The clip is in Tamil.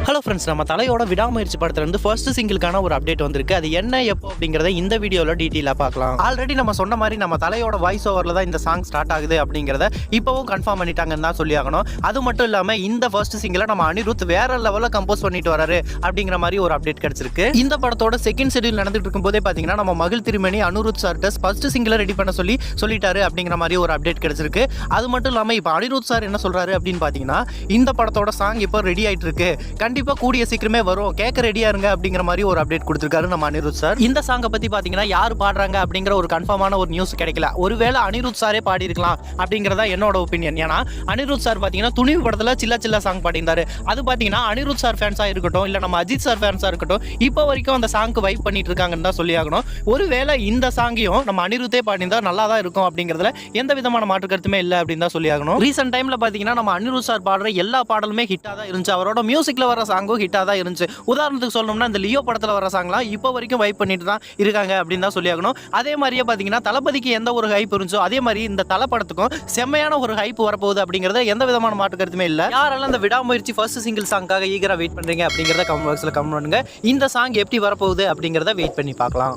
ஹலோ ஃப்ரெண்ட்ஸ், நம்ம தலையோட விடாமுயற்சி படத்துலேருந்து ஃபர்ஸ்ட் சிங்கிளுக்கான ஒரு அப்டேட் வந்திருக்கு. அது என்ன எப்போ அப்படிங்கிறத இந்த வீடியோவில் டீட்டெயிலாக பார்க்கலாம். ஆல்ரெடி நம்ம சொன்ன மாதிரி நம்ம தலையோட வாய்ஸ் ஓவரில் தான் இந்த சாங் ஸ்டார்ட் ஆகுது அப்படிங்கிறத இப்போவும் கன்ஃபார்ம் பண்ணிட்டாங்கன்னு தான் சொல்லி ஆகணும். அது மட்டும் இல்லாமல் இந்த ஃபர்ஸ்ட் சிங்கிளை நம்ம அனிருத் வேற லெவலில் கம்போஸ் பண்ணிட்டு வராரு அப்படிங்கிற மாதிரி ஒரு அப்டேட் கிடைச்சிருக்கு. இந்த படத்தோட செகண்ட் ஷெட்யூல் நடந்துட்டு இருக்கும்போதே பார்த்தீங்கன்னா நம்ம மகிழ் திருமணி அனிருத் சார்ட்ட ஃபர்ஸ்ட் சிங்கிளை ரெடி பண்ண சொல்லிட்டாரு அப்படிங்கிற மாதிரி ஒரு அப்டேட் கிடைச்சிருக்கு. அது மட்டும் இல்லாமல் இப்போ அனிருத் சார் என்ன சொல்றாரு அப்படின்னு பார்த்தீங்கன்னா, இந்த படத்தோட சாங் இப்போ ரெடி ஆயிட்டு இருக்கு, கண்டிப்பா கூடிய சீக்கிரமே வரும், கேட்க ரெடியா இருங்க அப்படிங்கிற மாதிரி ஒரு அப்டேட் கொடுத்திருக்காரு நம்ம அனிருத் சார். இந்த சாங்கை பத்தி பாத்தீங்கன்னா யார் பாடுறாங்க அப்படிங்கிற ஒரு கன்ஃபார்மான ஒரு நியூஸ் கிடைக்கல. ஒருவேளை அனிருத் சாரே பாடி இருக்கலாம் அப்படிங்கறதா என்னோட ஒப்பீனியன். ஏன்னா அனிருத் சார் பாத்தீங்கன்னா துணிவு படத்துல சில்ல சில்ல சாங் பாடினாரு. அது பாத்தீங்கன்னா அனிருத் சார் ஃபேன்ஸா இருக்கட்டும், இல்ல நம்ம அஜித் சார் ஃபேன்ஸா இருக்கட்டும், இப்போ வரைக்கும் அந்த சாங்க்கு வைப் பண்ணிட்டு இருக்காங்கன்னு தான் சொல்லி ஆகணும். ஒருவேளை இந்த சாங்கையும் நம்ம அனிருத்தே பாடிந்தா நல்லா தான் இருக்கும் அப்படிங்கிறதுல எந்த விதமான மாற்று கருத்துமே இல்லை அப்படின்னு தான் சொல்லி ஆகணும். ரீசெண்ட் டைம்ல பாத்தீங்கன்னா நம்ம அனிருத் சார் பாடுற எல்லா பாடலுமே ஹிட்டா தான் இருந்துச்சு. அவரோட மியூசிக்ல வர சாங்கும் ஹிட்டா தான் இருந்துச்சு. உதாரணத்துக்கு சொல்லணும்னா இந்த லியோ படத்துல வர சாங்லாம் இப்போ வரைக்கும் வைப் பண்ணிட்டு தான் இருக்காங்க அப்படின்னு தான் சொல்லி ஆகணும். அதே மாதிரியே பாத்தீங்கன்னா தளபதிக்கு எந்த ஒரு ஹைப் இருந்துச்சோ அதே மாதிரி இந்த தல படத்துக்கும் செம்மையான ஒரு ஹைப் வரப்போகுது அப்படிங்கறத எந்த விதமான மாற்று கருத்துமே இல்லை. யாரெல்லாம் இந்த விடாமுயற்சி ஃபர்ஸ்ட் சிங்கிள் சாங்காக ஈகரா வெயிட் பண்றீங்க அப்படிங்கறத கமெண்ட் பாக்ஸ்ல கமெண்ட் பண்ணுங்க. இந்த சாங் எப்படி வரப்போகுது அப்படிங்கறத வெயிட் பண்ணி பார்க்கலாம்.